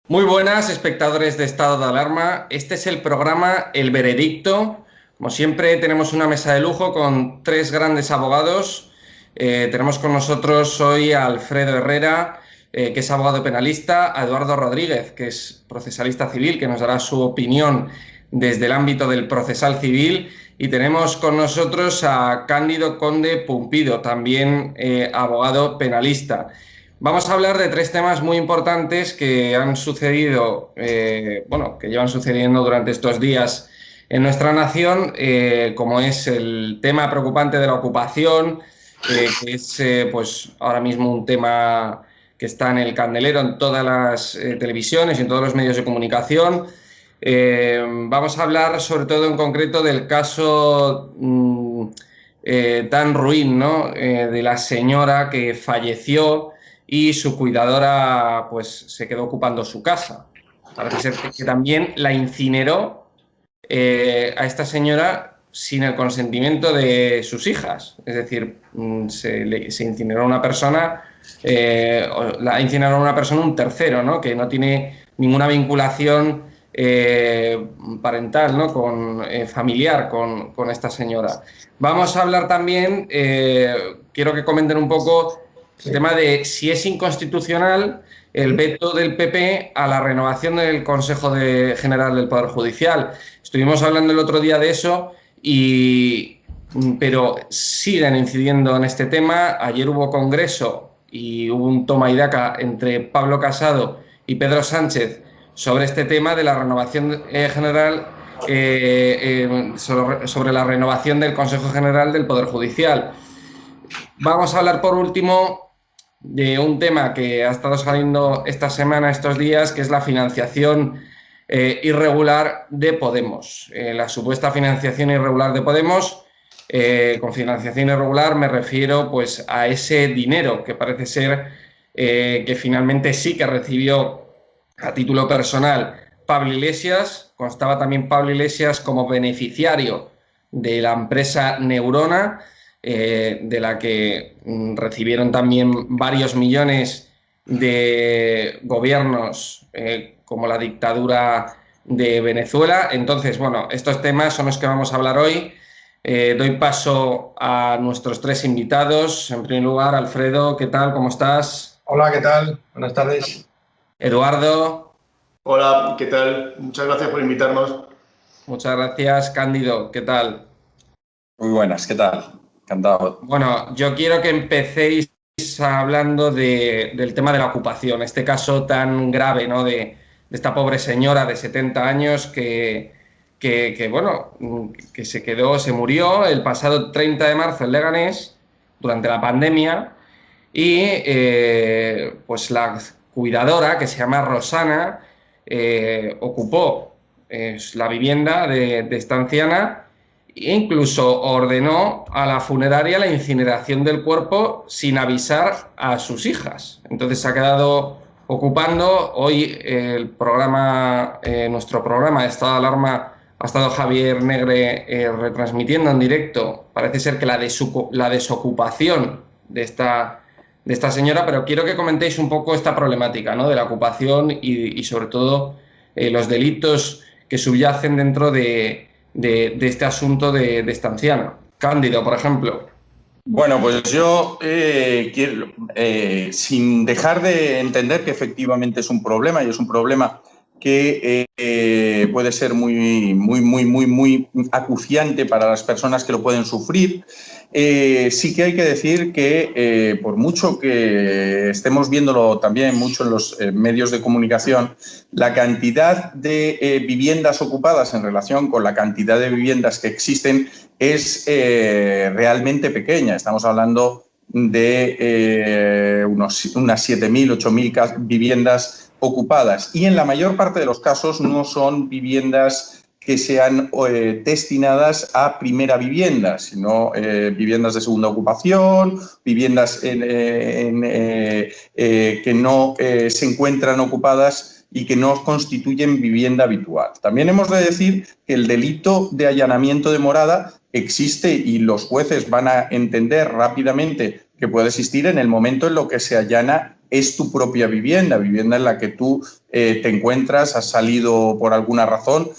Muy buenas, espectadores de Estado de Alarma. Este es el programa El Veredicto. Como siempre, tenemos una mesa de lujo con tres grandes abogados. Tenemos con nosotros hoy a Alfredo Herrera, que es abogado penalista, a Eduardo Rodríguez, que es procesalista civil, que nos dará su opinión desde el ámbito del procesal civil. Y tenemos con nosotros a Cándido Conde Pumpido, también abogado penalista. Vamos a hablar de tres temas muy importantes que han sucedido, que llevan sucediendo durante estos días en nuestra nación, como es el tema preocupante de la ocupación, que es pues ahora mismo un tema que está en el candelero en todas las televisiones y en todos los medios de comunicación. Vamos a hablar sobre todo en concreto del caso tan ruin, ¿no? De la señora que falleció y su cuidadora pues se quedó ocupando su casa. Parece ser que también la incineró a esta señora sin el consentimiento de sus hijas. Es decir, se incineró a una persona, la incineró a una persona un tercero, ¿no? Que no tiene ninguna vinculación parental, ¿no? Familiar con esta señora. Vamos a hablar también, quiero que comenten un poco el tema de si es inconstitucional el veto del PP a la renovación del General del Poder Judicial. Estuvimos hablando el otro día de eso, pero siguen incidiendo en este tema. Ayer hubo congreso y hubo un toma y daca entre Pablo Casado y Pedro Sánchez sobre este tema de la renovación general, sobre la renovación del Consejo General del Poder Judicial. Vamos a hablar por último de un tema que ha estado saliendo esta semana, estos días, que es la financiación irregular de Podemos. La supuesta financiación irregular de Podemos, con financiación irregular me refiero pues a ese dinero que parece ser que finalmente sí que recibió a título personal Pablo Iglesias. Constaba también Pablo Iglesias como beneficiario de la empresa Neurona, de la que recibieron también varios millones de gobiernos como la dictadura de Venezuela. Entonces, bueno, estos temas son los que vamos a hablar hoy. Doy paso a nuestros tres invitados. En primer lugar, Alfredo, ¿qué tal? ¿Cómo estás? Hola, ¿qué tal? Buenas tardes. Eduardo, Hola, ¿qué tal? Muchas gracias por invitarnos. muchas gracias. Cándido, ¿qué tal? Muy buenas, ¿qué tal? Encantado. Bueno, yo quiero que empecéis hablando del tema de la ocupación, este caso tan grave, ¿no? De esta pobre señora de 70 años que se quedó, se murió el pasado 30 de marzo en Leganés durante la pandemia y pues la cuidadora, que se llama Rosana, ocupó la vivienda de esta anciana e incluso ordenó a la funeraria la incineración del cuerpo sin avisar a sus hijas. Entonces se ha quedado ocupando. Hoy nuestro programa de estado de alarma ha estado Javier Negre retransmitiendo en directo. Parece ser que la desocupación de esta señora, pero quiero que comentéis un poco esta problemática, ¿no? De la ocupación y sobre todo los delitos que subyacen dentro de este asunto de esta anciana. Cándido, por ejemplo. Bueno, pues yo quiero, sin dejar de entender que efectivamente es un problema y es un problema que puede ser muy acuciante para las personas que lo pueden sufrir. Sí que hay que decir que por mucho que estemos viéndolo también mucho en los medios de comunicación, la cantidad de viviendas ocupadas en relación con la cantidad de viviendas que existen es realmente pequeña. Estamos hablando de unas 7.000, 8.000 viviendas ocupadas y en la mayor parte de los casos no son viviendas que sean destinadas a primera vivienda, sino viviendas de segunda ocupación, viviendas que no se encuentran ocupadas y que no constituyen vivienda habitual. También hemos de decir que el delito de allanamiento de morada existe y los jueces van a entender rápidamente que puede existir en el momento en lo que se allana es tu propia vivienda en la que tú te encuentras, has salido por alguna razón,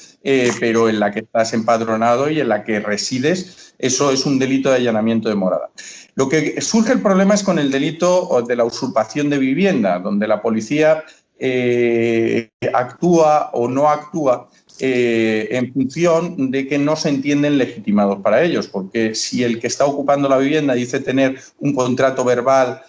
pero en la que estás empadronado y en la que resides. Eso es un delito de allanamiento de morada. Lo que surge el problema es con el delito de la usurpación de vivienda, donde la policía actúa o no actúa en función de que no se entienden legitimados para ellos, porque si el que está ocupando la vivienda dice tener un contrato verbal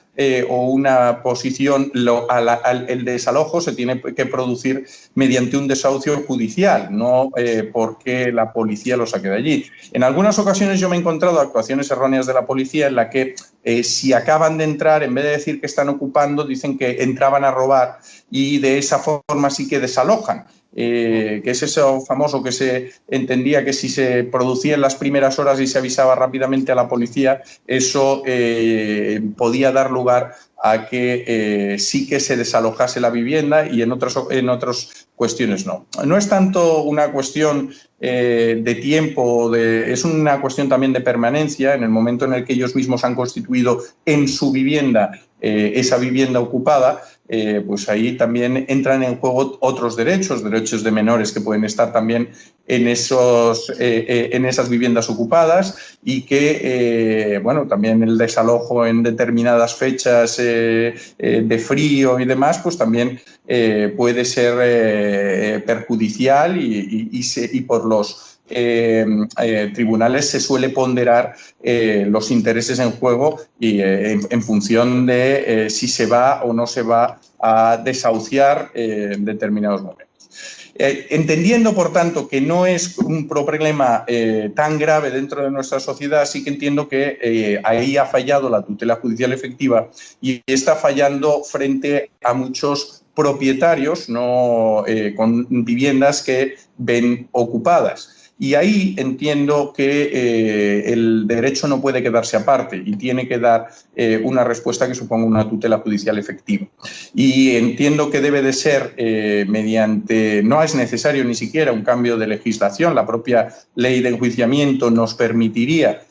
o una posición, el desalojo se tiene que producir mediante un desahucio judicial, no porque la policía lo saque de allí. En algunas ocasiones yo me he encontrado actuaciones erróneas de la policía en la que si acaban de entrar, en vez de decir que están ocupando, dicen que entraban a robar y de esa forma sí que desalojan. Que es eso famoso que se entendía que si se producía en las primeras horas y se avisaba rápidamente a la policía, eso podía dar lugar a que sí que se desalojase la vivienda y en otras cuestiones no. No es tanto una cuestión de tiempo, es una cuestión también de permanencia. En el momento en el que ellos mismos han constituido en su vivienda esa vivienda ocupada, pues ahí también entran en juego otros derechos de menores que pueden estar también en esas viviendas ocupadas y que, bueno, también el desalojo en determinadas fechas de frío y demás, pues también puede ser perjudicial y por los tribunales se suele ponderar los intereses en juego y en función de si se va o no se va a desahuciar en determinados momentos. Entendiendo, por tanto, que no es un problema tan grave dentro de nuestra sociedad, sí que entiendo que ahí ha fallado la tutela judicial efectiva y está fallando frente a muchos propietarios no, con viviendas que ven ocupadas. Y ahí entiendo que el derecho no puede quedarse aparte y tiene que dar una respuesta que suponga una tutela judicial efectiva. Y entiendo que debe de ser mediante, no es necesario ni siquiera un cambio de legislación, la propia ley de enjuiciamiento nos permitiría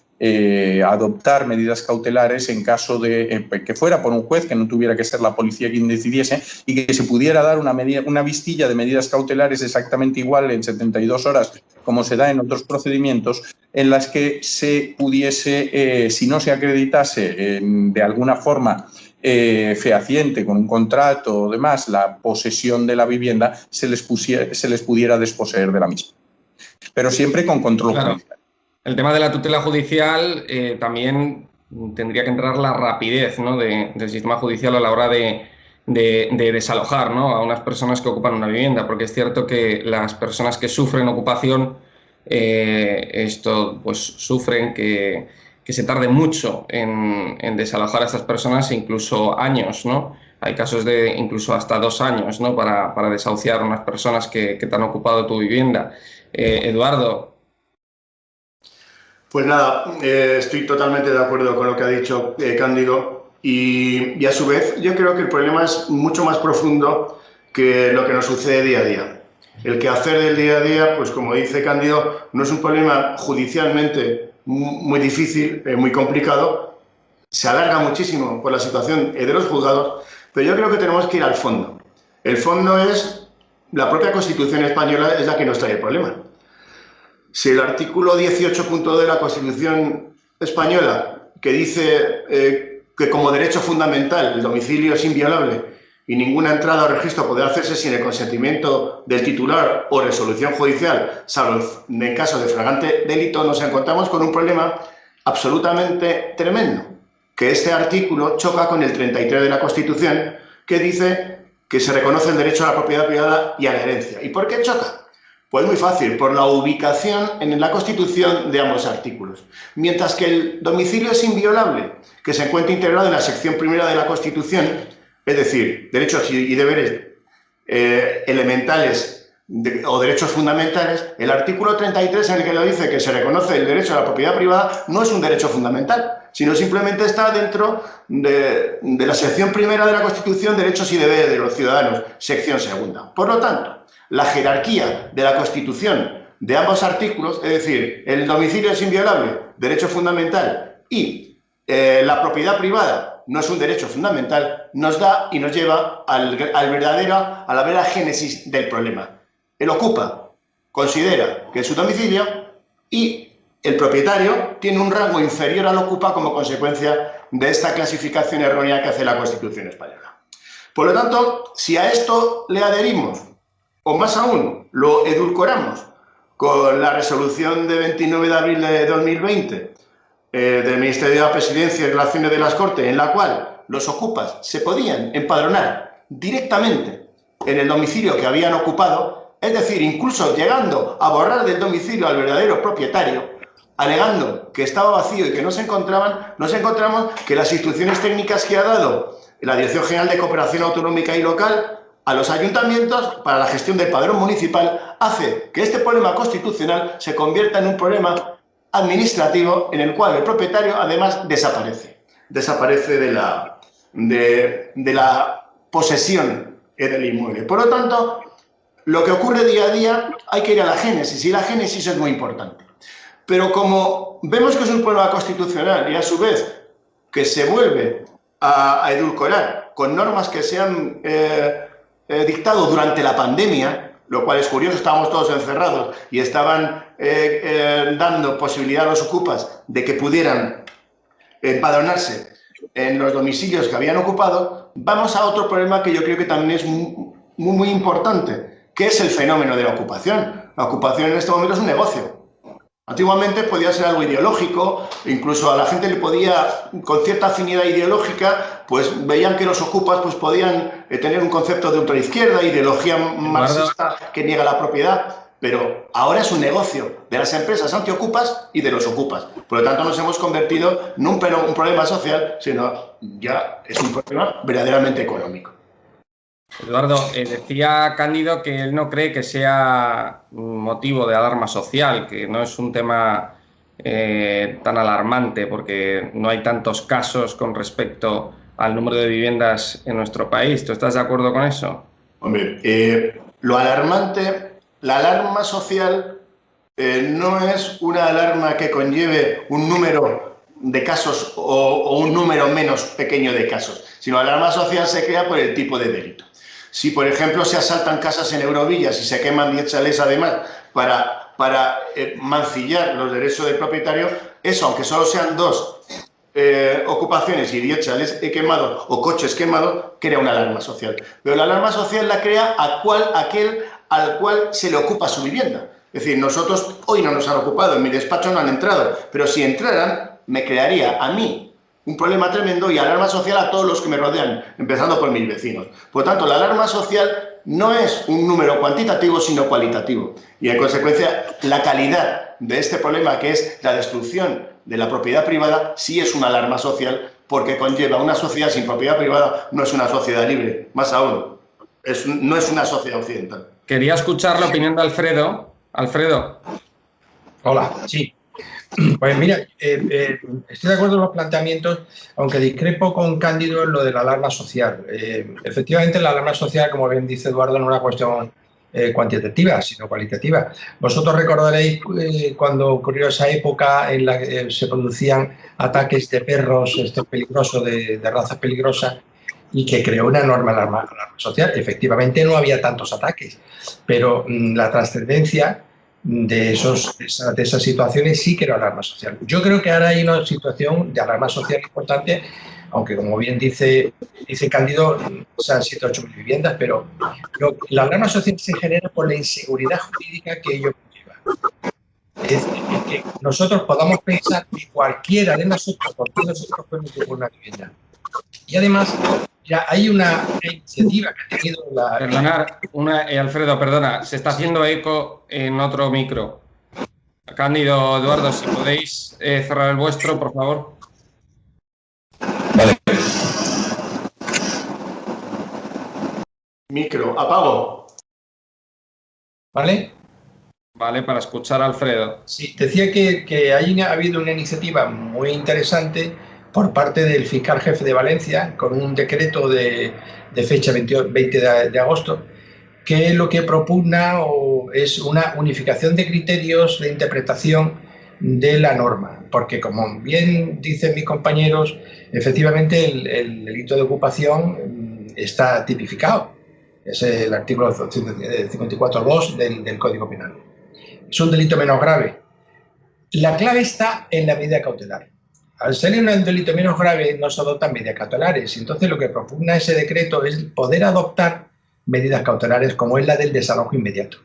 adoptar medidas cautelares en caso de que fuera por un juez, que no tuviera que ser la policía quien decidiese y que se pudiera dar una vistilla de medidas cautelares exactamente igual en 72 horas como se da en otros procedimientos, en las que se pudiese, si no se acreditase de alguna forma fehaciente con un contrato o demás la posesión de la vivienda, se les pudiera desposeer de la misma. Pero siempre con control judicial. El tema de la tutela judicial también tendría que entrar la rapidez, ¿no?, del sistema judicial a la hora de desalojar, ¿no?, a unas personas que ocupan una vivienda, porque es cierto que las personas que sufren ocupación pues sufren que se tarde mucho en desalojar a estas personas, incluso años, ¿no? Hay casos de incluso hasta 2 años, ¿no?, para desahuciar a unas personas que te han ocupado tu vivienda. Eduardo. Pues nada, estoy totalmente de acuerdo con lo que ha dicho Cándido y a su vez yo creo que el problema es mucho más profundo que lo que nos sucede día a día. El quehacer del día a día, pues como dice Cándido, no es un problema judicialmente muy difícil, muy complicado, se alarga muchísimo por la situación de los juzgados, pero yo creo que tenemos que ir al fondo. El fondo es la propia Constitución española, es la que nos trae el problema. Si el artículo 18.2 de la Constitución española, que dice que como derecho fundamental el domicilio es inviolable y ninguna entrada o registro podrá hacerse sin el consentimiento del titular o resolución judicial, salvo en caso de flagrante delito, nos encontramos con un problema absolutamente tremendo, que este artículo choca con el 33 de la Constitución, que dice que se reconoce el derecho a la propiedad privada y a la herencia. ¿Y por qué choca? Pues muy fácil, por la ubicación en la Constitución de ambos artículos. Mientras que el domicilio es inviolable, que se encuentra integrado en la sección primera de la Constitución, es decir, derechos y deberes elementales o derechos fundamentales, el artículo 33 en el que lo dice que se reconoce el derecho a la propiedad privada no es un derecho fundamental, sino simplemente está dentro de la sección primera de la Constitución, derechos y deberes de los ciudadanos, sección segunda. Por lo tanto, la jerarquía de la Constitución de ambos artículos, es decir, el domicilio es inviolable, derecho fundamental, y la propiedad privada no es un derecho fundamental, nos da y nos lleva a la verdadera génesis del problema. El ocupa considera que es su domicilio y el propietario tiene un rango inferior al ocupa como consecuencia de esta clasificación errónea que hace la Constitución española. Por lo tanto, si a esto le adherimos, o más aún, lo edulcoramos con la resolución de 29 de abril de 2020 del Ministerio de la Presidencia y Relaciones de las Cortes, en la cual los ocupas se podían empadronar directamente en el domicilio que habían ocupado, es decir, incluso llegando a borrar del domicilio al verdadero propietario, alegando que estaba vacío y que no se encontraban, nos encontramos que las instrucciones técnicas que ha dado la Dirección General de Cooperación Autonómica y Local a los ayuntamientos para la gestión del padrón municipal hace que este problema constitucional se convierta en un problema administrativo en el cual el propietario además desaparece de la posesión del inmueble. Por lo tanto, lo que ocurre día a día hay que ir a la génesis y la génesis es muy importante. Pero como vemos que es un problema constitucional y a su vez que se vuelve a edulcorar con normas que se han dictado durante la pandemia, lo cual es curioso, estábamos todos encerrados y estaban dando posibilidad a los ocupas de que pudieran empadronarse en los domicilios que habían ocupado, vamos a otro problema que yo creo que también es muy importante, que es el fenómeno de la ocupación. La ocupación en este momento es un negocio. Antiguamente podía ser algo ideológico, incluso a la gente le podía, con cierta afinidad ideológica, pues veían que los ocupas pues podían tener un concepto de ultraizquierda, ideología marxista que niega la propiedad, pero ahora es un negocio de las empresas antiocupas y de los ocupas. Por lo tanto, nos hemos convertido no un problema social, sino ya es un problema verdaderamente económico. Eduardo, decía Cándido que él no cree que sea un motivo de alarma social, que no es un tema tan alarmante porque no hay tantos casos con respecto al número de viviendas en nuestro país. ¿Tú estás de acuerdo con eso? Hombre, lo alarmante, la alarma social no es una alarma que conlleve un número de casos o un número menos pequeño de casos, sino la alarma social se crea por el tipo de delito. Si, por ejemplo, se asaltan casas en Eurovillas y se queman 10 chalés además para mancillar los derechos del propietario, eso, aunque solo sean 2 ocupaciones y 10 chalés quemados o coches quemados, crea una alarma social. Pero la alarma social la crea aquel al cual se le ocupa su vivienda. Es decir, nosotros hoy no nos han ocupado, en mi despacho no han entrado, pero si entraran, me crearía a mí un problema tremendo y alarma social a todos los que me rodean, empezando por mis vecinos. Por lo tanto, la alarma social no es un número cuantitativo, sino cualitativo. Y, en consecuencia, la calidad de este problema, que es la destrucción de la propiedad privada, sí es una alarma social, porque conlleva una sociedad sin propiedad privada, no es una sociedad libre, más aún, no es una sociedad occidental. Quería escuchar la opinión de Alfredo. Alfredo. Hola, sí. Pues mira, estoy de acuerdo en los planteamientos, aunque discrepo con Cándido en lo de la alarma social. Efectivamente, la alarma social, como bien dice Eduardo, no es una cuestión cuantitativa, sino cualitativa. Vosotros recordaréis cuando ocurrió esa época en la que se producían ataques de perros peligrosos, de razas peligrosas, y que creó una enorme alarma social. Efectivamente, no había tantos ataques, pero la trascendencia de esas situaciones sí que era alarma social. Yo creo que ahora hay una situación de alarma social importante, aunque como bien dice Cándido, sean 7 o 8 mil viviendas, pero la alarma social se genera por la inseguridad jurídica que ello conlleva. Es decir, que nosotros podamos pensar que cualquiera de nosotros, podemos ocupar una vivienda. Y además, ya hay una iniciativa que ha tenido la... Perdonar, Alfredo, perdona, se está haciendo eco en otro micro. Cándido, Eduardo, si podéis cerrar el vuestro, por favor. Vale. Micro, apago. ¿Vale? Vale, para escuchar a Alfredo. Sí, decía que ha habido una iniciativa muy interesante por parte del fiscal jefe de Valencia, con un decreto de fecha 20 de agosto, que lo que propugna es una unificación de criterios de interpretación de la norma, porque como bien dicen mis compañeros, efectivamente el delito de ocupación está tipificado. Es el artículo 54.2 del Código Penal. Es un delito menos grave. La clave está en la medida cautelar. Al ser un delito menos grave no se adoptan medidas cautelares. Entonces lo que propugna ese decreto es poder adoptar medidas cautelares como es la del desalojo inmediato.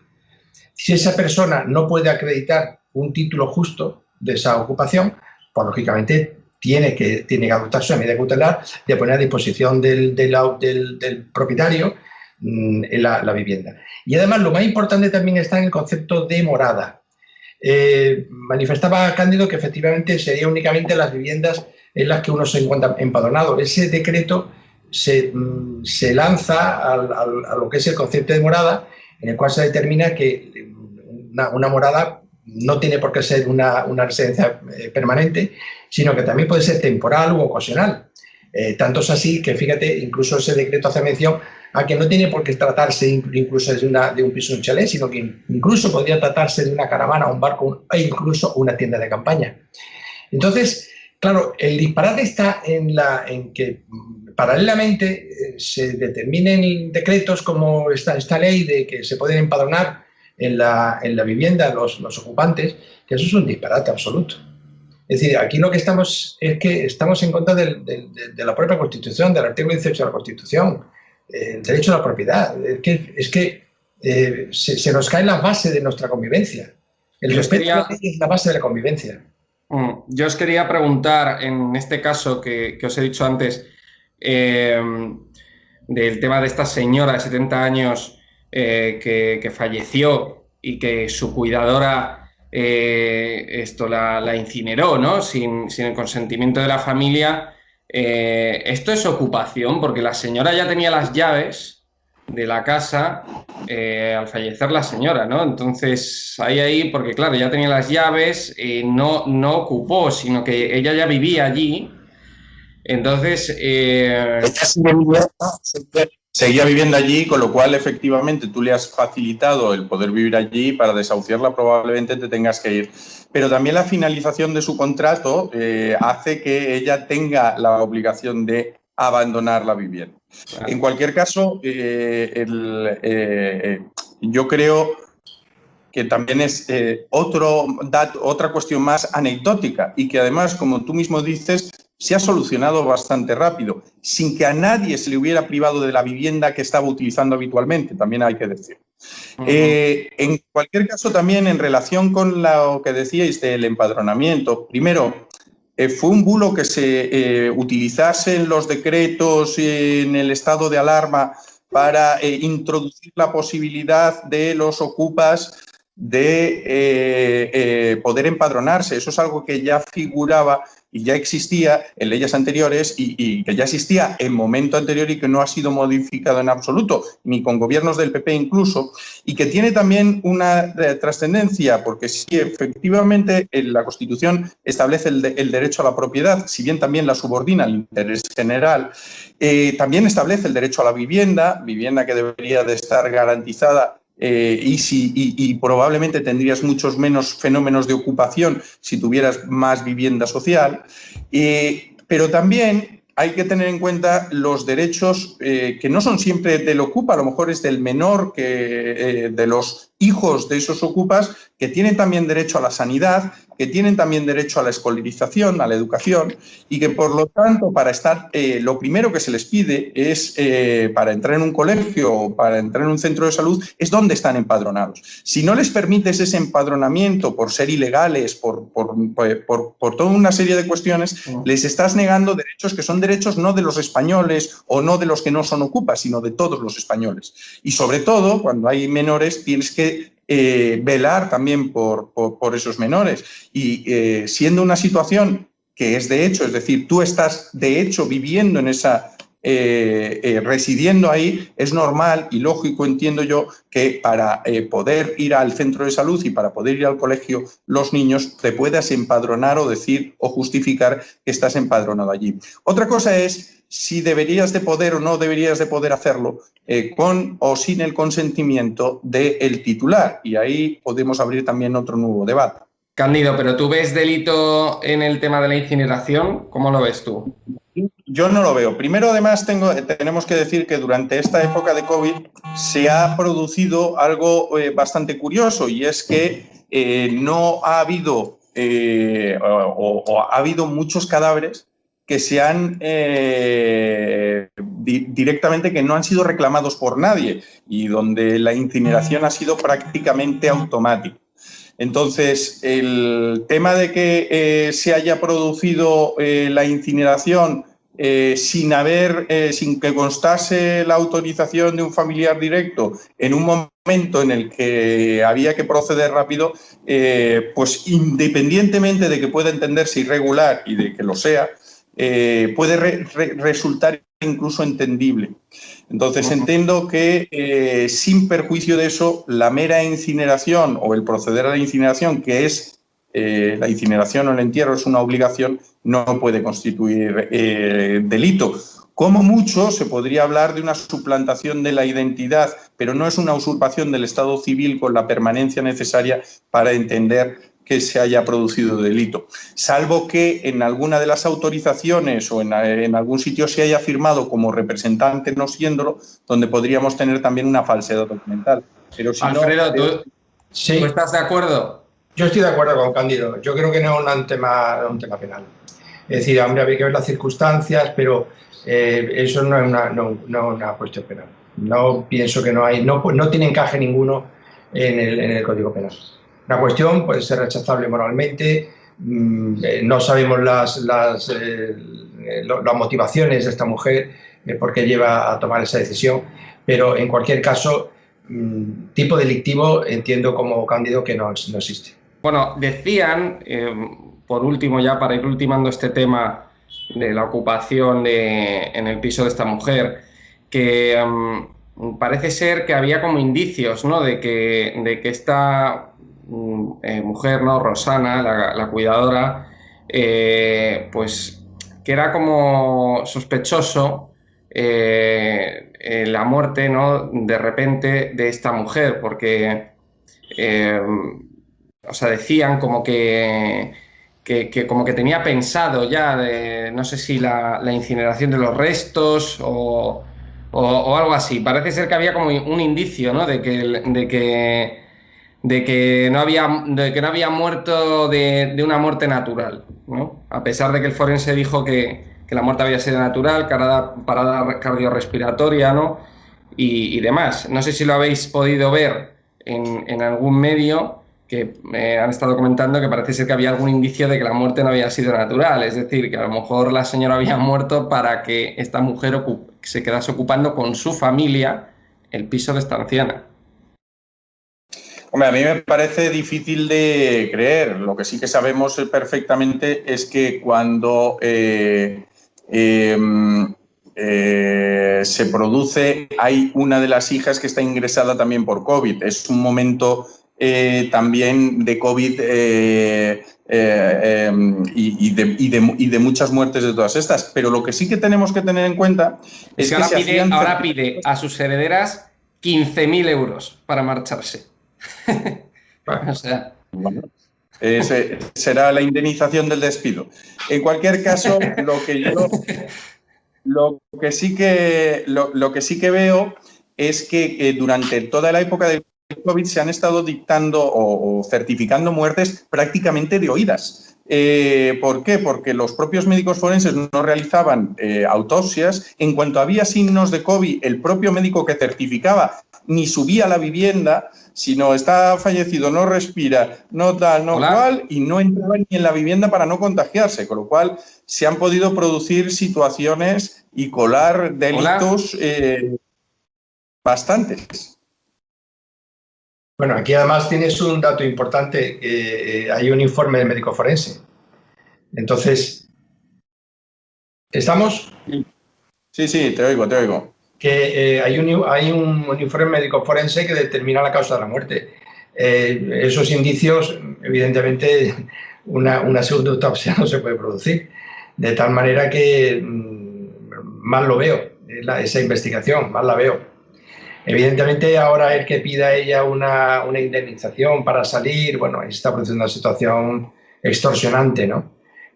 Si esa persona no puede acreditar un título justo de esa ocupación, pues lógicamente tiene que adoptarse una medida cautelar de poner a disposición del propietario la vivienda. Y además lo más importante también está en el concepto de morada. Manifestaba Cándido que efectivamente sería únicamente las viviendas en las que uno se encuentra empadronado. Ese decreto se lanza a lo que es el concepto de morada, en el cual se determina que una morada no tiene por qué ser una residencia permanente, sino que también puede ser temporal u ocasional. Tanto es así que, fíjate, incluso ese decreto hace mención a que no tiene por qué tratarse incluso de un piso, un chalet, sino que incluso podría tratarse de una caravana, un barco e incluso una tienda de campaña. Entonces, claro, el disparate está en que paralelamente se determinen decretos como esta ley de que se pueden empadronar en la vivienda los ocupantes, que eso es un disparate absoluto. Es decir, aquí lo que estamos es que estamos en contra de la propia Constitución, del artículo 18 de la Constitución, el derecho a la propiedad. Es que se nos cae la base de nuestra convivencia. El respeto a la ley es la base de la convivencia. Yo os quería preguntar, en este caso que os he dicho antes, del tema de esta señora de 70 años que falleció y que su cuidadora la incineró, ¿no? Sin el consentimiento de la familia. Esto es ocupación, porque la señora ya tenía las llaves de la casa al fallecer la señora, ¿no? Entonces, ahí, porque claro, ya tenía las llaves, no ocupó, sino que ella ya vivía allí. Entonces, seguía viviendo allí, con lo cual efectivamente tú le has facilitado el poder vivir allí. Para desahuciarla probablemente te tengas que ir. Pero también la finalización de su contrato hace que ella tenga la obligación de abandonar la vivienda. Claro. En cualquier caso, yo creo que también es otra cuestión más anecdótica y que además, como tú mismo dices, se ha solucionado bastante rápido, sin que a nadie se le hubiera privado de la vivienda que estaba utilizando habitualmente, también hay que decir. En cualquier caso, también en relación con lo que decíais del empadronamiento, primero, fue un bulo que se utilizasen los decretos en el estado de alarma para introducir la posibilidad de los ocupas de poder empadronarse. Eso es algo que ya figuraba y ya existía en leyes anteriores y que ya existía en momento anterior y que no ha sido modificado en absoluto, ni con gobiernos del PP incluso, y que tiene también una trascendencia, porque sí, efectivamente, la Constitución establece el derecho a la propiedad, si bien también la subordina al interés general, también establece el derecho a la vivienda que debería de estar garantizada. Y probablemente tendrías muchos menos fenómenos de ocupación si tuvieras más vivienda social, pero también hay que tener en cuenta los derechos que no son siempre del ocupa, a lo mejor es del menor, de los hijos de esos ocupas, que tienen también derecho a la sanidad, que tienen también derecho a la escolarización, a la educación, y que por lo tanto para estar, lo primero que se les pide es, para entrar en un colegio o para entrar en un centro de salud, es dónde están empadronados. Si no les permites ese empadronamiento por ser ilegales, por toda una serie de cuestiones, les estás negando derechos que son derechos no de los españoles o no de los que no son ocupas, sino de todos los españoles. Y sobre todo, cuando hay menores, tienes que velar también por esos menores. Y siendo una situación que es de hecho, es decir, tú estás de hecho viviendo en esa, residiendo ahí, es normal y lógico, entiendo yo, que para poder ir al centro de salud y para poder ir al colegio, los niños te puedas empadronar o decir o justificar que estás empadronado allí. Otra cosa es si deberías de poder o no deberías de poder hacerlo con o sin el consentimiento del titular. Y ahí podemos abrir también otro nuevo debate. Cándido, pero ¿tú ves delito en el tema de la incineración? ¿Cómo lo ves tú? Yo no lo veo. Primero, además, tenemos que decir que durante esta época de COVID se ha producido algo bastante curioso, y es que no ha habido o ha habido muchos cadáveres que se han directamente, que no han sido reclamados por nadie, y donde la incineración ha sido prácticamente automática. Entonces, el tema de que se haya producido la incineración sin que constase la autorización de un familiar directo en un momento en el que había que proceder rápido, pues independientemente de que pueda entenderse irregular y de que lo sea, puede resultar incluso entendible. Entonces, entiendo que sin perjuicio de eso, la mera incineración o el proceder a la incineración, que es la incineración o el entierro es una obligación, no puede constituir delito. Como mucho se podría hablar de una suplantación de la identidad, pero no es una usurpación del estado civil con la permanencia necesaria para entender que se haya producido delito, salvo que en alguna de las autorizaciones o en algún sitio se haya firmado como representante no siéndolo, donde podríamos tener también una falsedad documental. Pero si Alfredo, no, ¿tú estás de acuerdo? Yo estoy de acuerdo con Cándido. Yo creo que no es un tema penal. Es decir, hombre, habría que ver las circunstancias, pero eso no es una cuestión penal. No pienso que no tiene encaje ninguno en el Código Penal. Una cuestión puede ser rechazable moralmente, no sabemos las motivaciones de esta mujer, por qué lleva a tomar esa decisión, pero en cualquier caso, tipo delictivo entiendo como Cándido que no existe. Bueno, decían, por último ya para ir ultimando este tema de la ocupación en el piso de esta mujer, que parece ser que había como indicios, ¿no?, de que esta mujer, ¿no?, Rosana, la cuidadora, pues que era como sospechoso la muerte, ¿no?, de repente de esta mujer, porque o sea, decían como que como que tenía pensado ya, no sé si la incineración de los restos o algo así. Parece ser que había como un indicio, ¿no?, de que no había muerto de una muerte natural, ¿no? A pesar de que el forense dijo que la muerte había sido natural, parada cardiorrespiratoria, ¿no?, y demás. No sé si lo habéis podido ver en algún medio, que han estado comentando que parece ser que había algún indicio de que la muerte no había sido natural, es decir, que a lo mejor la señora había muerto para que esta mujer se quedase ocupando con su familia el piso de esta anciana. Hombre, a mí me parece difícil de creer. Lo que sí que sabemos perfectamente es que cuando se produce, hay una de las hijas que está ingresada también por COVID. Es un momento también de COVID y de muchas muertes de todas estas. Pero lo que sí que tenemos que tener en cuenta es que ahora pide a sus herederas 15.000 euros para marcharse. O sea... Bueno, será la indemnización del despido. En cualquier caso, lo que sí que veo es que durante toda la época del COVID se han estado dictando o certificando muertes prácticamente de oídas. ¿Por qué? Porque los propios médicos forenses no realizaban autopsias. En cuanto había signos de COVID, el propio médico que certificaba ni subía a la vivienda, sino está fallecido, no respira, no tal, no cual, y no entraba ni en la vivienda para no contagiarse, con lo cual se han podido producir situaciones y colar delitos bastantes. Bueno, aquí además tienes un dato importante, hay un informe del médico forense. Entonces, ¿estamos? Sí, te oigo. Que hay un informe médico forense que determina la causa de la muerte. Esos indicios, evidentemente, una segunda autopsia no se puede producir. De tal manera que mal lo veo, esa investigación, mal la veo. Evidentemente, ahora el que pida ella una indemnización para salir, bueno, está produciendo una situación extorsionante, ¿no?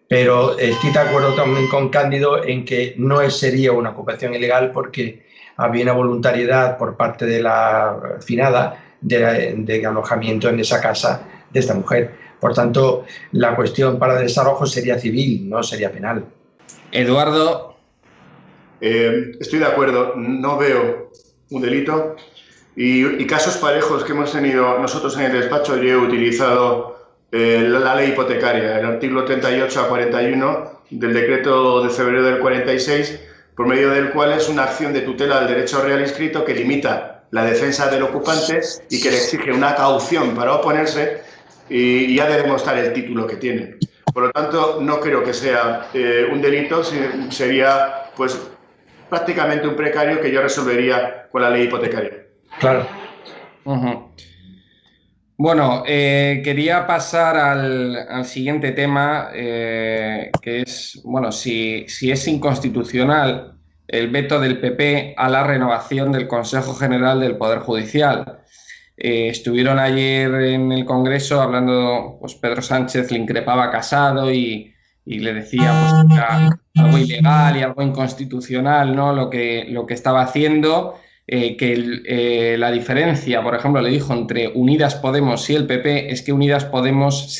Pero estoy de acuerdo también con Cándido en que no sería una ocupación ilegal porque había una voluntariedad por parte de la finada de alojamiento en esa casa de esta mujer. Por tanto, la cuestión para el desalojo sería civil, no sería penal. Eduardo. Estoy de acuerdo, no veo un delito y casos parejos que hemos tenido nosotros en el despacho. Yo he utilizado la ley hipotecaria, el artículo 38 a 41 del decreto de febrero del 46, por medio del cual es una acción de tutela del derecho real inscrito que limita la defensa del ocupante y que le exige una caución para oponerse y ha de demostrar el título que tiene. Por lo tanto, no creo que sea un delito, sería pues prácticamente un precario que yo resolvería con la ley hipotecaria. Claro. Bueno, quería pasar al siguiente tema, que es, bueno, si es inconstitucional el veto del PP a la renovación del Consejo General del Poder Judicial. Estuvieron ayer en el Congreso hablando, pues Pedro Sánchez le increpaba a Casado y le decía pues, que era algo ilegal y algo inconstitucional, ¿no? Lo que estaba haciendo. La diferencia, por ejemplo, le dijo entre Unidas Podemos y el PP es que Unidas Podemos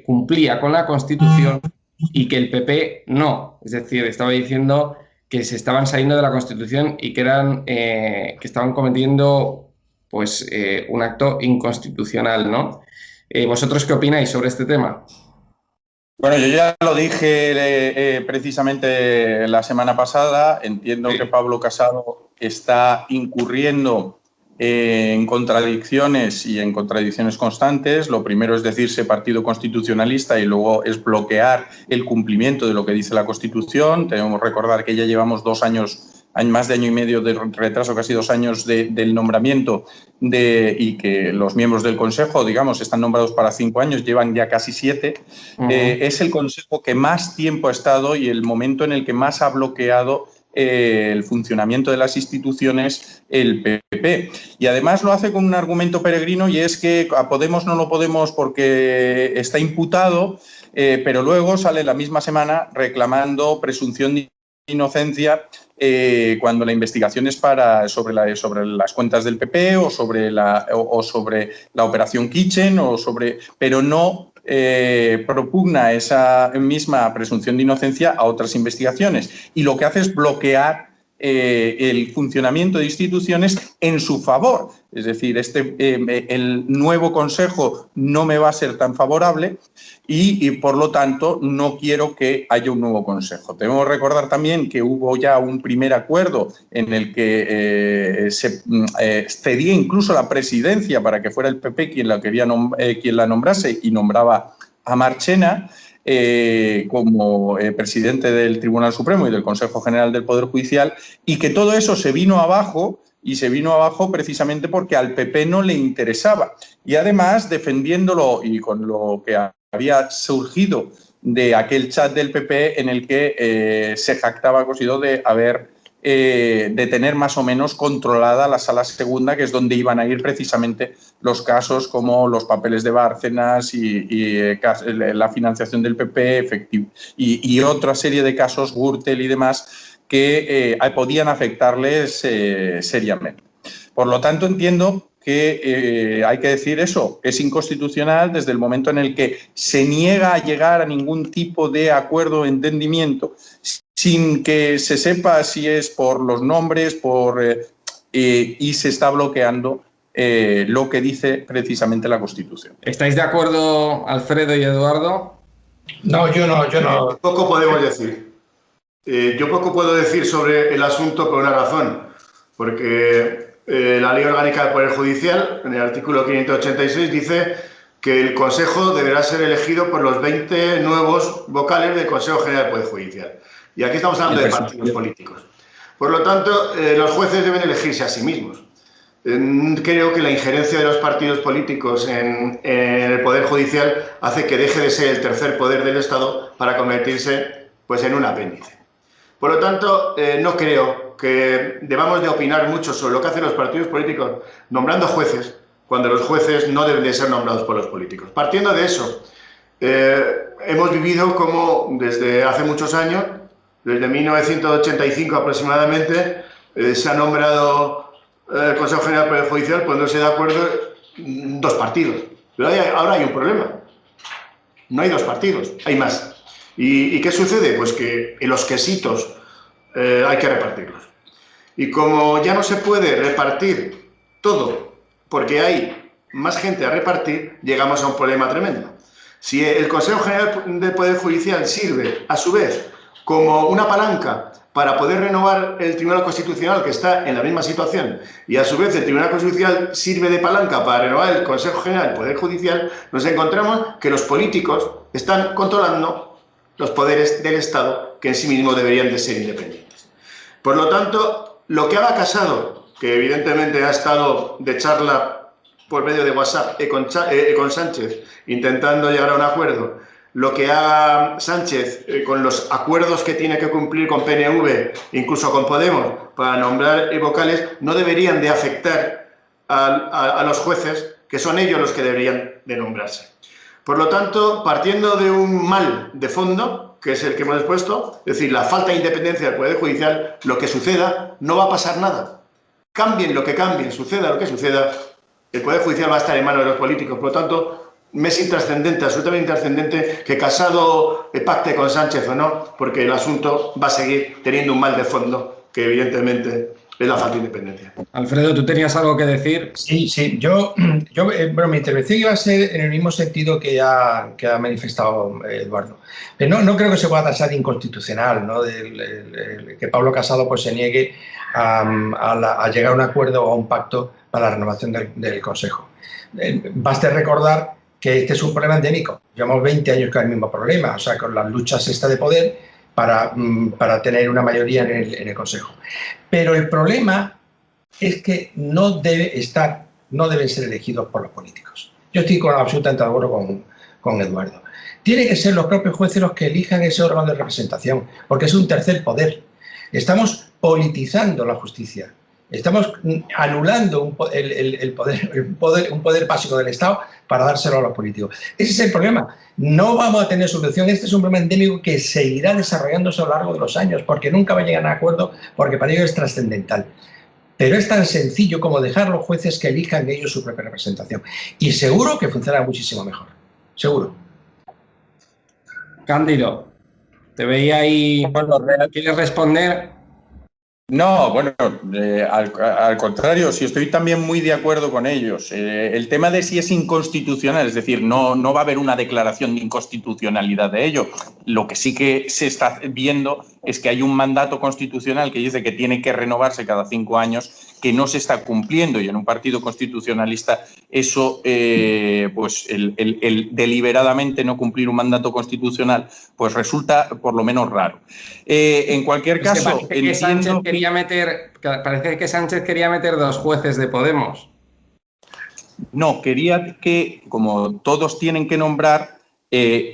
cumplía con la Constitución y que el PP no. Es decir, estaba diciendo que se estaban saliendo de la Constitución y que estaban cometiendo pues, un acto inconstitucional, ¿no? ¿Vosotros qué opináis sobre este tema? Bueno, yo ya lo dije precisamente la semana pasada. Entiendo que Pablo Casado está incurriendo en contradicciones y en contradicciones constantes. Lo primero es decirse partido constitucionalista y luego es bloquear el cumplimiento de lo que dice la Constitución. Tenemos que recordar que ya llevamos 2 años, más de año y medio de retraso, casi 2 años del nombramiento y que los miembros del Consejo, digamos, están nombrados para 5 años, llevan ya casi 7. Es el Consejo que más tiempo ha estado y el momento en el que más ha bloqueado el funcionamiento de las instituciones el PP. Y además lo hace con un argumento peregrino, y es que a Podemos no lo podemos porque está imputado, pero luego sale la misma semana reclamando presunción de inocencia cuando la investigación es sobre las cuentas del PP o sobre la operación Kitchen, pero no propugna esa misma presunción de inocencia a otras investigaciones, y lo que hace es bloquear el funcionamiento de instituciones en su favor. Es decir, el nuevo Consejo no me va a ser tan favorable y por lo tanto no quiero que haya un nuevo Consejo. Debemos recordar también que hubo ya un primer acuerdo en el que se cedía incluso la presidencia para que fuera el PP quien la nombrase, y nombraba a Marchena como presidente del Tribunal Supremo y del Consejo General del Poder Judicial, y que todo eso se vino abajo, y se vino abajo precisamente porque al PP no le interesaba. Y además, defendiéndolo y con lo que había surgido de aquel chat del PP en el que se jactaba Cosidó de tener más o menos controlada la sala segunda, que es donde iban a ir precisamente los casos como los papeles de Bárcenas y la financiación del PP y otra serie de casos, Gürtel y demás, que podían afectarles seriamente. Por lo tanto, entiendo que hay que decir eso, es inconstitucional desde el momento en el que se niega a llegar a ningún tipo de acuerdo o entendimiento sin que se sepa si es por los nombres y se está bloqueando lo que dice precisamente la Constitución. ¿Estáis de acuerdo, Alfredo y Eduardo? No, yo no. Poco podemos decir. Yo poco puedo decir sobre el asunto por una razón, porque la Ley Orgánica del Poder Judicial, en el artículo 586, dice que el Consejo deberá ser elegido por los 20 nuevos vocales del Consejo General del Poder Judicial. Y aquí estamos hablando de partidos políticos. Por lo tanto, los jueces deben elegirse a sí mismos. Creo que la injerencia de los partidos políticos en el Poder Judicial hace que deje de ser el tercer poder del Estado para convertirse pues, en un apéndice. Por lo tanto, no creo que debamos de opinar mucho sobre lo que hacen los partidos políticos nombrando jueces, cuando los jueces no deben de ser nombrados por los políticos. Partiendo de eso, hemos vivido como desde hace muchos años, desde 1985 aproximadamente, se ha nombrado el Consejo General del Poder Judicial poniéndose de acuerdo dos partidos. Pero ahora hay un problema. No hay dos partidos, hay más. ¿Y qué sucede? Pues que los quesitos hay que repartirlos. Y como ya no se puede repartir todo porque hay más gente a repartir, llegamos a un problema tremendo. Si el Consejo General del Poder Judicial sirve, a su vez, como una palanca para poder renovar el Tribunal Constitucional, que está en la misma situación, y a su vez el Tribunal Constitucional sirve de palanca para renovar el Consejo General del Poder Judicial, nos encontramos que los políticos están controlando los poderes del Estado, que en sí mismos deberían de ser independientes. Por lo tanto, lo que haga Casado, que evidentemente ha estado de charla por medio de WhatsApp con Sánchez, intentando llegar a un acuerdo, lo que haga Sánchez con los acuerdos que tiene que cumplir con PNV, incluso con Podemos, para nombrar vocales, no deberían de afectar a los jueces, que son ellos los que deberían de nombrarse. Por lo tanto, partiendo de un mal de fondo, que es el que hemos expuesto, es decir, la falta de independencia del Poder Judicial, lo que suceda, no va a pasar nada. Cambien lo que cambien, suceda lo que suceda, el Poder Judicial va a estar en manos de los políticos. Por lo tanto, me es intrascendente, absolutamente intrascendente, que Casado pacte con Sánchez o no, porque el asunto va a seguir teniendo un mal de fondo, que evidentemente es la falta de independencia. Alfredo, ¿tú tenías algo que decir? Sí. Bueno, mi intervención iba a ser en el mismo sentido que ha manifestado Eduardo. Pero no creo que se pueda tasar de inconstitucional, ¿no? Que Pablo Casado pues, se niegue a llegar a un acuerdo o a un pacto para la renovación del Consejo. Baste recordar que este es un problema endémico. Llevamos 20 años con el mismo problema, o sea, con las luchas de poder para tener una mayoría en el Consejo. Pero el problema es que no deben ser elegidos por los políticos. Yo estoy absolutamente de acuerdo con Eduardo. Tienen que ser los propios jueces los que elijan ese órgano de representación, porque es un tercer poder. Estamos politizando la justicia. Estamos anulando un poder básico del Estado para dárselo a los políticos. Ese es el problema. No vamos a tener solución. Este es un problema endémico que seguirá desarrollándose a lo largo de los años, porque nunca va a llegar a un acuerdo, porque para ello es trascendental. Pero es tan sencillo como dejar a los jueces que elijan ellos su propia representación. Y seguro que funcionará muchísimo mejor. Seguro. Cándido, te veía ahí. ¿Quieres responder? No, bueno, al contrario, sí estoy también muy de acuerdo con ellos. El tema de si es inconstitucional, es decir, no va a haber una declaración de inconstitucionalidad de ello. Lo que sí que se está viendo es que hay un mandato constitucional que dice que tiene que renovarse cada 5 años, que no se está cumpliendo, y en un partido constitucionalista eso, pues el deliberadamente no cumplir un mandato constitucional, pues resulta por lo menos raro. En cualquier caso, parece que Sánchez quería meter 2 jueces de Podemos. No, quería que, como todos tienen que nombrar,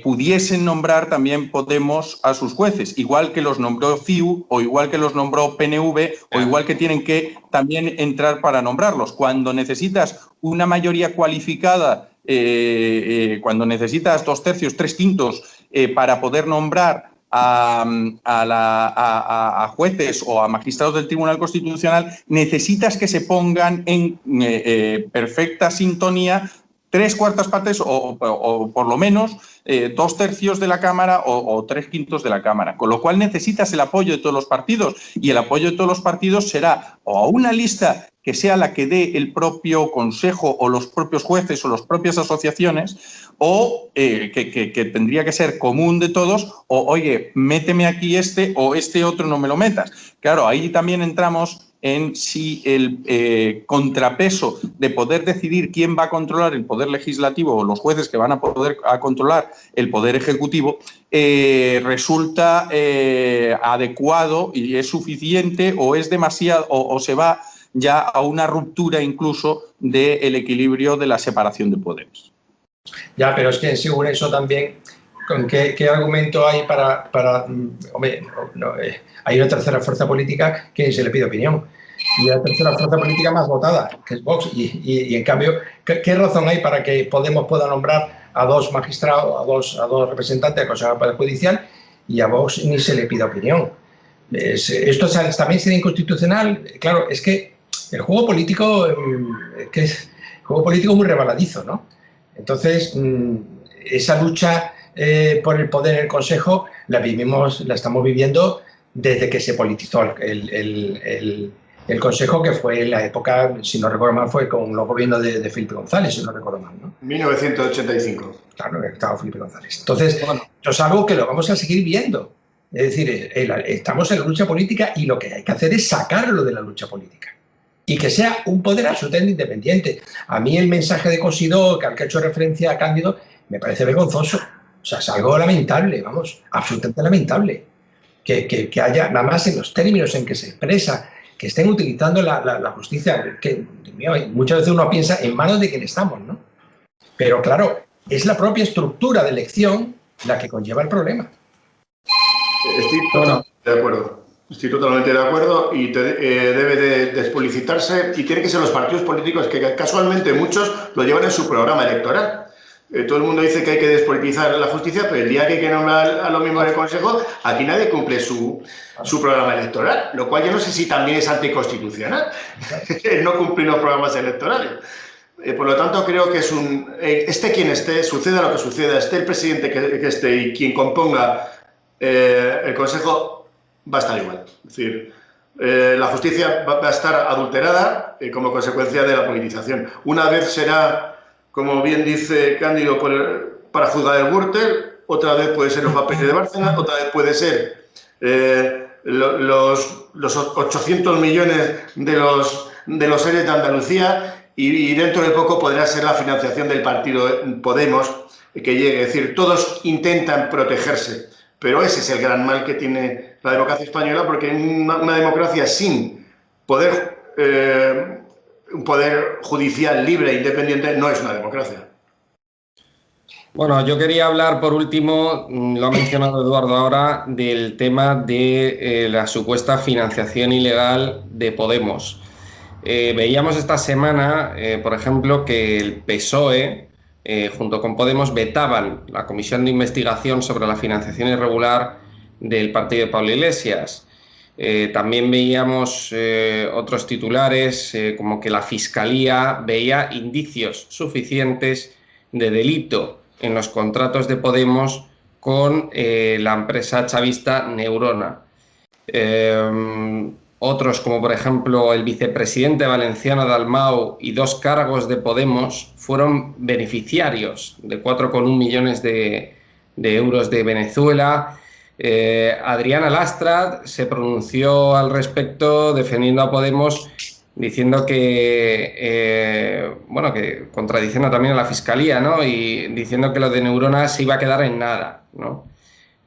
pudiesen nombrar también Podemos a sus jueces, igual que los nombró CiU o igual que los nombró PNV o igual que tienen que también entrar para nombrarlos. Cuando necesitas una mayoría cualificada, cuando necesitas 2/3, 3/5 para poder nombrar a jueces o a magistrados del Tribunal Constitucional, necesitas que se pongan en perfecta sintonía 3/4 partes o por lo menos 2/3 de la Cámara o 3/5 de la Cámara, con lo cual necesitas el apoyo de todos los partidos, y el apoyo de todos los partidos será o a una lista que sea la que dé el propio Consejo o los propios jueces o las propias asociaciones, o que tendría que ser común de todos, o oye, méteme aquí este o este otro no me lo metas. Claro, ahí también entramos en si el contrapeso de poder decidir quién va a controlar el poder legislativo o los jueces que van a poder controlar el poder ejecutivo resulta adecuado y es suficiente, o es demasiado, o se va ya a una ruptura incluso del equilibrio de la separación de poderes. Ya, pero es que según eso también ¿Qué argumento hay para hombre, no, hay una tercera fuerza política que se le pide opinión? Y la tercera fuerza política más votada, que es Vox. Y en cambio, ¿qué razón hay para que Podemos pueda nombrar a 2 magistrados, a dos representantes del Consejo de Poder Judicial y a Vox ni se le pida opinión? Esto también sería inconstitucional. Claro, es que el juego político es muy rebaladizo, ¿no? Entonces, esa lucha por el poder en el Consejo la estamos viviendo desde que se politizó el Consejo, que fue en la época, si no recuerdo mal, fue con los gobiernos de Felipe González, si no recuerdo mal, ¿no? 1985. Claro, estaba Felipe González. Entonces, bueno, esto es algo que lo vamos a seguir viendo. Es decir, estamos en la lucha política y lo que hay que hacer es sacarlo de la lucha política y que sea un poder absolutamente independiente. A mí el mensaje de Cosidó, al que ha hecho referencia a Cándido, me parece vergonzoso. O sea, es algo lamentable, vamos, absolutamente lamentable. Que haya, nada más en los términos en que se expresa, que estén utilizando la justicia, que Dios mío, muchas veces uno piensa en manos de quién estamos, ¿no? Pero claro, es la propia estructura de elección la que conlleva el problema. Estoy totalmente de acuerdo. Estoy totalmente de acuerdo y debe de despolitizarse, y tiene que ser los partidos políticos que casualmente muchos lo llevan en su programa electoral. Todo el mundo dice que hay que despolitizar la justicia, pero el día que hay que nombrar a los miembros del Consejo, aquí nadie cumple su programa electoral, lo cual yo no sé si también es anticonstitucional, el no cumplir los programas electorales. Por lo tanto, creo que es esté quien esté, suceda lo que suceda, esté el presidente que esté y quien componga el Consejo, va a estar igual. Es decir, la justicia va a estar adulterada como consecuencia de la politización. Una vez será, como bien dice Cándido, para juzgar el Gürtel, otra vez puede ser los papeles de Bárcenas, otra vez puede ser los 800 millones de los seres de Andalucía, y dentro de poco podrá ser la financiación del partido Podemos que llegue. Es decir, todos intentan protegerse, pero ese es el gran mal que tiene la democracia española, porque una democracia sin un poder judicial libre e independiente no es una democracia. Bueno, yo quería hablar por último, lo ha mencionado Eduardo ahora, del tema de la supuesta financiación ilegal de Podemos. Veíamos esta semana, por ejemplo, que el PSOE, junto con Podemos, vetaban la comisión de investigación sobre la financiación irregular del partido de Pablo Iglesias. También veíamos otros titulares, como que la Fiscalía veía indicios suficientes de delito en los contratos de Podemos con la empresa chavista Neurona. Otros, como por ejemplo el vicepresidente valenciano Dalmau y 2 cargos de Podemos, fueron beneficiarios de 4,1 millones de euros de Venezuela. Adriana Lastra se pronunció al respecto defendiendo a Podemos, diciendo que, bueno, que contradiciendo también a la Fiscalía, ¿no? Y diciendo que lo de Neurona se iba a quedar en nada, ¿no?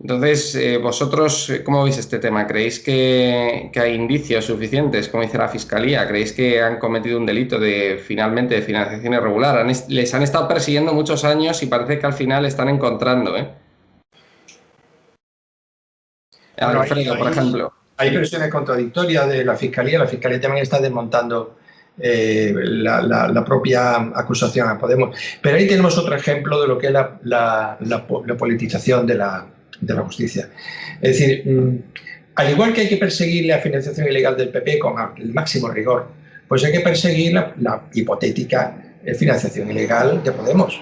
Entonces, vosotros, ¿cómo veis este tema? ¿Creéis que hay indicios suficientes, como dice la Fiscalía? ¿Creéis que han cometido un delito finalmente de financiación irregular? Les han estado persiguiendo muchos años y parece que al final están encontrando, Bueno, Alfredo, por ejemplo. Hay versiones contradictorias de la Fiscalía. La Fiscalía también está desmontando la propia acusación a Podemos. Pero ahí tenemos otro ejemplo de lo que es la politización de la justicia. Es decir, al igual que hay que perseguir la financiación ilegal del PP con el máximo rigor, pues hay que perseguir la hipotética financiación ilegal de Podemos.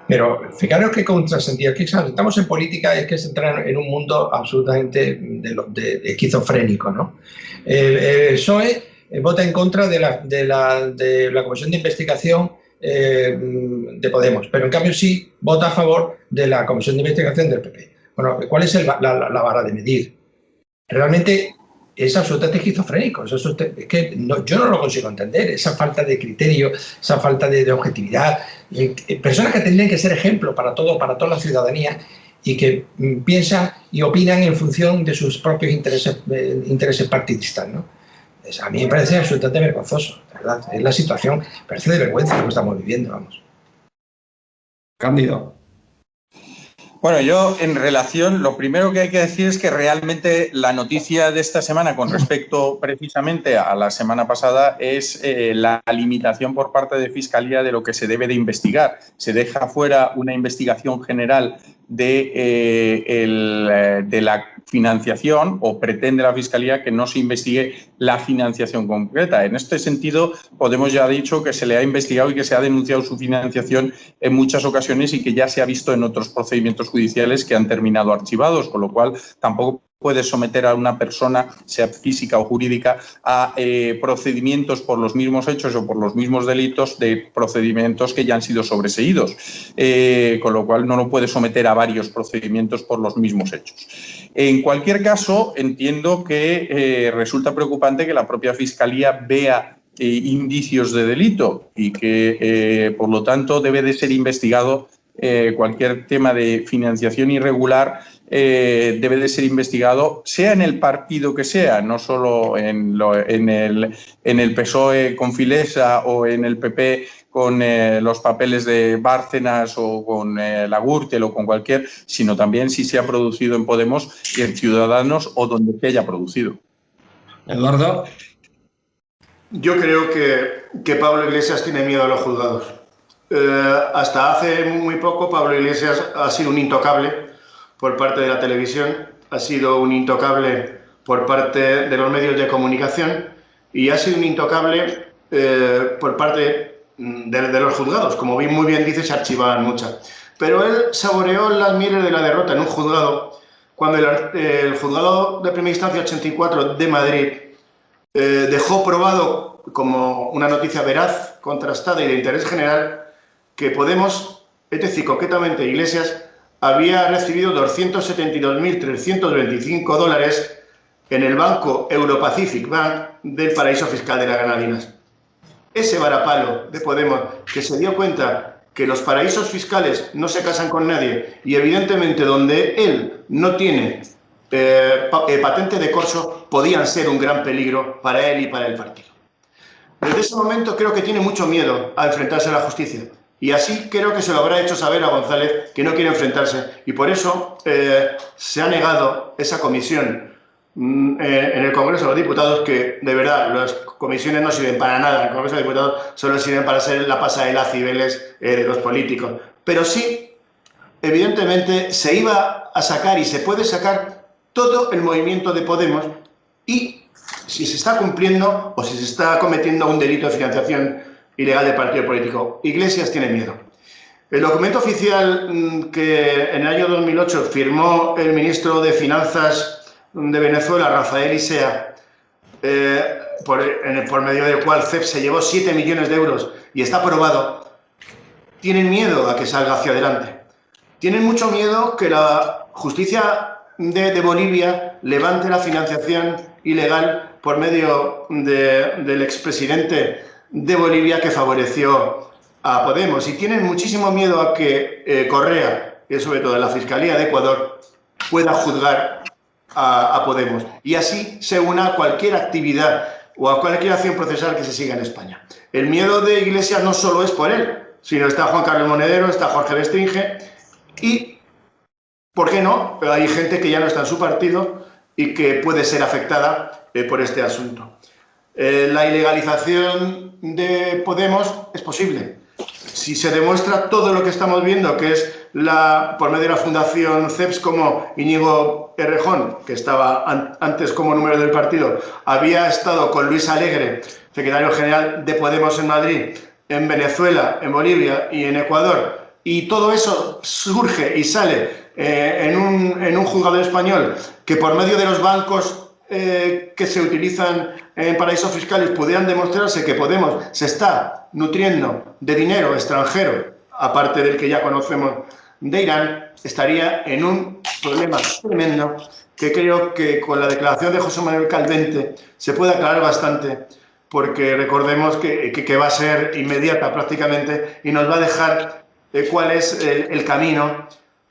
Pero fijaros qué contrasentido. Estamos en política, es que es entrar en un mundo absolutamente de esquizofrénico, ¿no? El PSOE vota en contra de la comisión de investigación de Podemos, pero en cambio sí vota a favor de la comisión de investigación del PP. Bueno, ¿cuál es la vara de medir? Realmente es absolutamente esquizofrénico. Es que yo no lo consigo entender. Esa falta de criterio, esa falta de objetividad. Personas que tendrían que ser ejemplo para toda la ciudadanía y que piensan y opinan en función de sus propios intereses partidistas, ¿no? A mí me parece absolutamente vergonzoso, ¿verdad? Es la situación, parece de vergüenza lo que estamos viviendo, vamos. Cándido. Bueno, yo en relación, lo primero que hay que decir es que realmente la noticia de esta semana con respecto precisamente a la semana pasada es la limitación por parte de Fiscalía de lo que se debe de investigar. Se deja fuera una investigación general de la financiación, o pretende la Fiscalía que no se investigue la financiación concreta. En este sentido, Podemos ya ha dicho que se le ha investigado y que se ha denunciado su financiación en muchas ocasiones y que ya se ha visto en otros procedimientos judiciales que han terminado archivados, con lo cual tampoco puede someter a una persona, sea física o jurídica, a procedimientos por los mismos hechos o por los mismos delitos de procedimientos que ya han sido sobreseídos, con lo cual no lo puede someter a varios procedimientos por los mismos hechos. En cualquier caso, entiendo que resulta preocupante que la propia Fiscalía vea indicios de delito y que, por lo tanto, debe de ser investigado cualquier tema de financiación irregular. Debe de ser investigado, sea en el partido que sea, no solo en el PSOE con Filesa o en el PP con los papeles de Bárcenas o con la Gürtel o con cualquier, sino también si se ha producido en Podemos y en Ciudadanos o donde se haya producido. Eduardo. Yo creo que Pablo Iglesias tiene miedo a los juzgados. Hasta hace muy poco Pablo Iglesias ha sido un intocable por parte de la televisión, ha sido un intocable por parte de los medios de comunicación y ha sido un intocable por parte de los juzgados. Como muy bien dice, se archivaban muchas. Pero él saboreó las mieles de la derrota en un juzgado, cuando el juzgado de primera instancia 84 de Madrid dejó probado como una noticia veraz, contrastada y de interés general que Podemos, es decir, concretamente Iglesias, había recibido 272.325 dólares en el banco Europacific Bank del paraíso fiscal de las Granadinas. Ese varapalo de Podemos, que se dio cuenta que los paraísos fiscales no se casan con nadie y evidentemente donde él no tiene patente de corso, podían ser un gran peligro para él y para el partido. Desde ese momento creo que tiene mucho miedo a enfrentarse a la justicia. Y así creo que se lo habrá hecho saber a González que no quiere enfrentarse. Y por eso se ha negado esa comisión en el Congreso de los Diputados, que de verdad las comisiones no sirven para nada. En el Congreso de los Diputados solo sirven para ser la pasarela Cibeles de los políticos. Pero sí, evidentemente, se iba a sacar y se puede sacar todo el movimiento de Podemos y si se está cumpliendo o si se está cometiendo un delito de financiación ilegal del partido político. Iglesias tiene miedo. El documento oficial que en el año 2008 firmó el ministro de Finanzas de Venezuela, Rafael Isea, por medio del cual CEP se llevó 7 millones de euros y está aprobado, tienen miedo a que salga hacia adelante. Tienen mucho miedo que la justicia de Bolivia levante la financiación ilegal por medio del expresidente de Bolivia que favoreció a Podemos. Y tienen muchísimo miedo a que Correa, y sobre todo la Fiscalía de Ecuador, pueda juzgar a Podemos. Y así se una a cualquier actividad o a cualquier acción procesal que se siga en España. El miedo de Iglesias no solo es por él, sino está Juan Carlos Monedero, está Jorge Bestringe y, ¿por qué no? Pero hay gente que ya no está en su partido y que puede ser afectada por este asunto. La ilegalización de Podemos es posible. Si se demuestra todo lo que estamos viendo, que es por medio de la Fundación CEPS, como Íñigo Errejón, que estaba antes como número del partido, había estado con Luis Alegre, secretario general de Podemos en Madrid, en Venezuela, en Bolivia y en Ecuador, y todo eso surge y sale en un juzgado español que por medio de los bancos que se utilizan en paraísos fiscales pudieran demostrarse que Podemos se está nutriendo de dinero extranjero, aparte del que ya conocemos de Irán, estaría en un problema tremendo que creo que con la declaración de José Manuel Calvente se puede aclarar bastante, porque recordemos que va a ser inmediata prácticamente y nos va a dejar cuál es el camino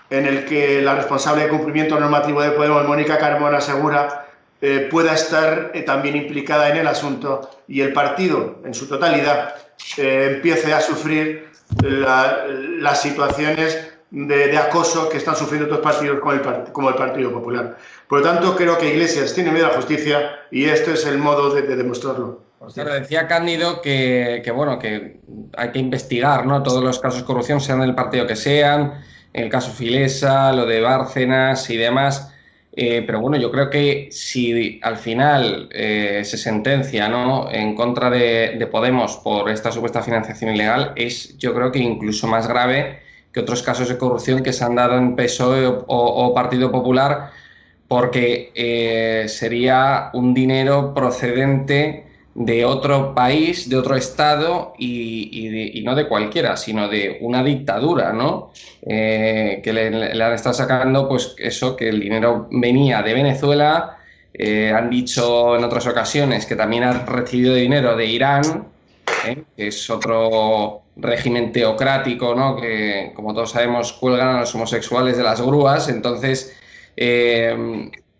en el que la responsable de cumplimiento normativo de Podemos, Mónica Carmona Segura, pueda estar también implicada en el asunto y el partido en su totalidad empiece a sufrir las situaciones de acoso que están sufriendo otros partidos como el Partido Popular. Por lo tanto, creo que Iglesias tiene miedo a la justicia y este es el modo de demostrarlo. Claro, decía Cándido bueno, que hay que investigar, ¿no? Todos los casos de corrupción, sean del partido que sean, el caso Filesa, lo de Bárcenas y demás. Pero bueno, yo creo que si al final se sentencia, ¿no?, en contra de Podemos por esta supuesta financiación ilegal, es, yo creo que incluso más grave que otros casos de corrupción que se han dado en PSOE o Partido Popular, porque sería un dinero procedente de otro país, de otro estado y no de cualquiera, sino de una dictadura, ¿no? Que le han estado sacando, pues eso, que el dinero venía de Venezuela. Han dicho en otras ocasiones que también han recibido dinero de Irán, que es otro régimen teocrático, ¿no?, que, como todos sabemos, cuelgan a los homosexuales de las grúas. Entonces,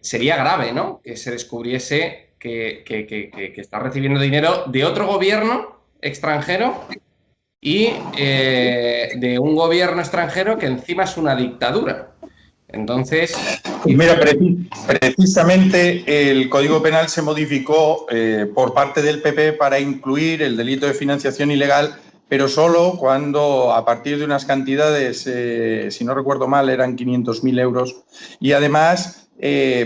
sería grave, ¿no?, que se descubriese que está recibiendo dinero de otro gobierno extranjero y de un gobierno extranjero que encima es una dictadura. Entonces... Mira, precisamente el Código Penal se modificó por parte del PP para incluir el delito de financiación ilegal, pero solo cuando, a partir de unas cantidades, si no recuerdo mal, eran 500.000 euros, y además...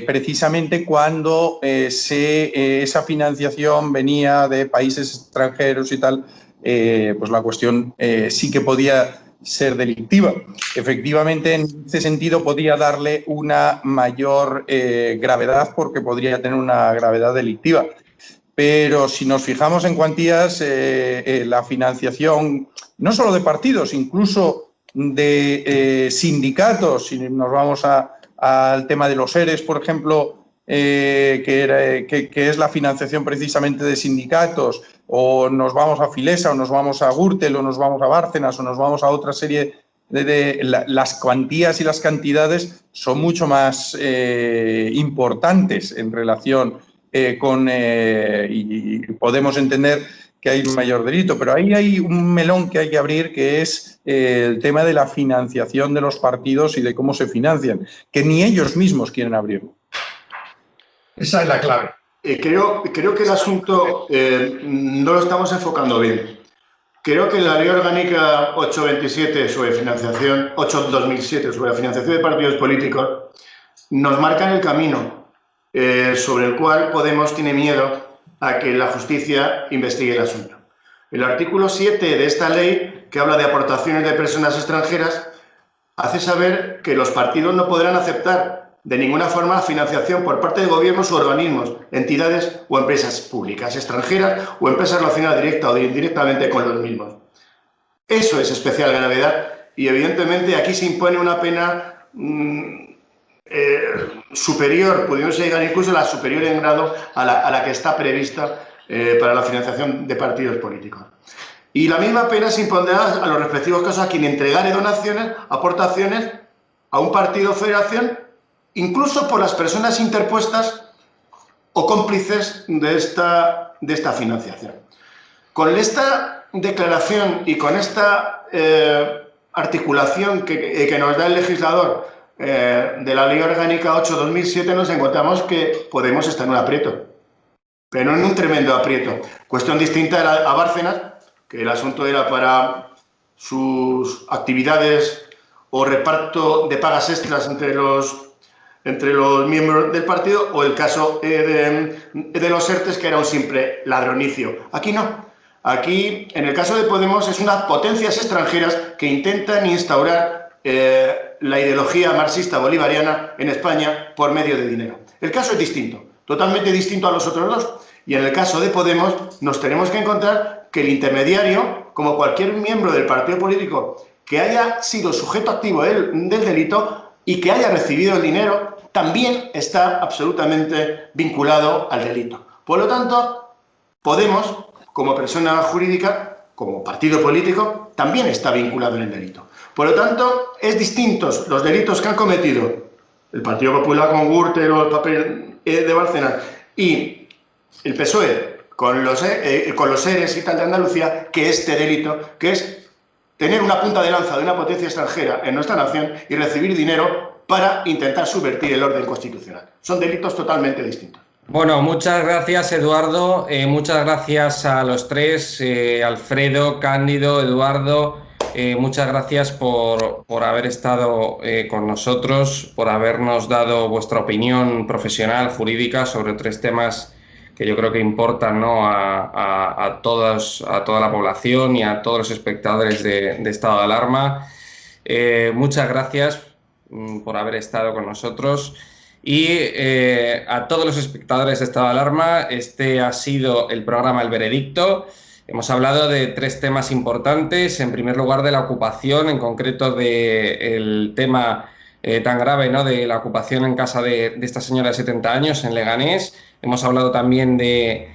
precisamente cuando esa financiación venía de países extranjeros y tal, pues la cuestión sí que podía ser delictiva. Efectivamente, en ese sentido podía darle una mayor gravedad porque podría tener una gravedad delictiva. Pero si nos fijamos en cuantías, la financiación no solo de partidos, incluso de sindicatos, si nos vamos al tema de los ERES, por ejemplo, que es la financiación precisamente de sindicatos, o nos vamos a Filesa, o nos vamos a Gürtel, o nos vamos a Bárcenas, o nos vamos a otra serie las cuantías y las cantidades son mucho más importantes en relación y podemos entender que hay un mayor delito, pero ahí hay un melón que hay que abrir, que es el tema de la financiación de los partidos y de cómo se financian, que ni ellos mismos quieren abrirlo. Esa es la clave. Creo que el asunto no lo estamos enfocando bien. Creo que la Ley Orgánica 827 sobre financiación, 8/2007 sobre la financiación de partidos políticos, nos marca el camino sobre el cual Podemos tiene miedo a que la justicia investigue el asunto. El artículo 7 de esta ley, que habla de aportaciones de personas extranjeras, hace saber que los partidos no podrán aceptar de ninguna forma financiación por parte de gobiernos u organismos, entidades o empresas públicas extranjeras o empresas relacionadas directa o indirectamente con los mismos. Eso es especial gravedad y evidentemente aquí se impone una pena superior, pudiéndose llegar incluso a la superior en grado a la que está prevista para la financiación de partidos políticos. Y la misma pena se impondrá a los respectivos casos a quien entregare donaciones, aportaciones a un partido o federación, incluso por las personas interpuestas o cómplices de esta financiación. Con esta declaración y con esta articulación que nos da el legislador de la Ley Orgánica 8/2007, nos encontramos que Podemos estar en un aprieto, pero no en un tremendo aprieto. Cuestión distinta era a Bárcenas, que el asunto era para sus actividades o reparto de pagas extras entre los miembros del partido, o el caso de los ERTES, que era un simple ladronicio. Aquí no. Aquí, en el caso de Podemos, es unas potencias extranjeras que intentan instaurar la ideología marxista bolivariana en España por medio de dinero. El caso es distinto, totalmente distinto a los otros dos. Y en el caso de Podemos nos tenemos que encontrar que el intermediario, como cualquier miembro del partido político que haya sido sujeto activo del delito y que haya recibido el dinero, también está absolutamente vinculado al delito. Por lo tanto, Podemos, como persona jurídica, como partido político, también está vinculado en el delito. Por lo tanto, es distintos los delitos que han cometido el Partido Popular con Gürtel o el papel de Bárcenas y el PSOE con los ERES y tal de Andalucía, que este delito, que es tener una punta de lanza de una potencia extranjera en nuestra nación y recibir dinero para intentar subvertir el orden constitucional. Son delitos totalmente distintos. Bueno, muchas gracias, Eduardo. Muchas gracias a los tres, Alfredo, Cándido, Eduardo. Muchas gracias por haber estado con nosotros, por habernos dado vuestra opinión profesional, jurídica, sobre tres temas que yo creo que importan, ¿no?, a toda la población y a todos los espectadores de estado de alarma. Muchas gracias por haber estado con nosotros. Y a todos los espectadores de estado de alarma, este ha sido el programa El Veredicto. Hemos hablado de tres temas importantes. En primer lugar, de la ocupación, en concreto del tema tan grave, ¿no?, de la ocupación en casa de esta señora de 70 años en Leganés. Hemos hablado también de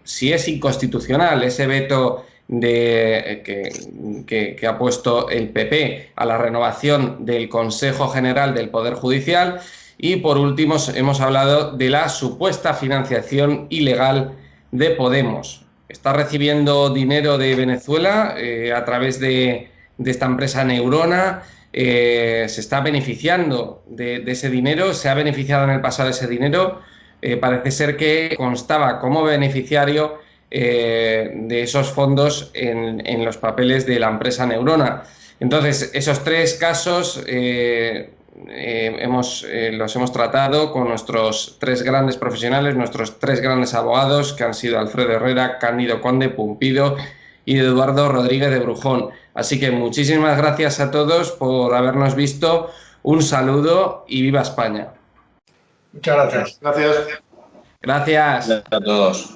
si es inconstitucional ese veto que ha puesto el PP a la renovación del Consejo General del Poder Judicial. Y por último hemos hablado de la supuesta financiación ilegal de Podemos. Está recibiendo dinero de Venezuela a través de esta empresa Neurona. Se está beneficiando de ese dinero, se ha beneficiado en el pasado de ese dinero. Parece ser que constaba como beneficiario de esos fondos en los papeles de la empresa Neurona. Entonces, esos tres casos los hemos tratado con nuestros tres grandes profesionales, nuestros tres grandes abogados, que han sido Alfredo Herrera, Cándido Conde Pumpido y Eduardo Rodríguez de Brujón. Así que muchísimas gracias a todos por habernos visto. Un saludo y viva España. Muchas gracias. Gracias. Gracias. A todos.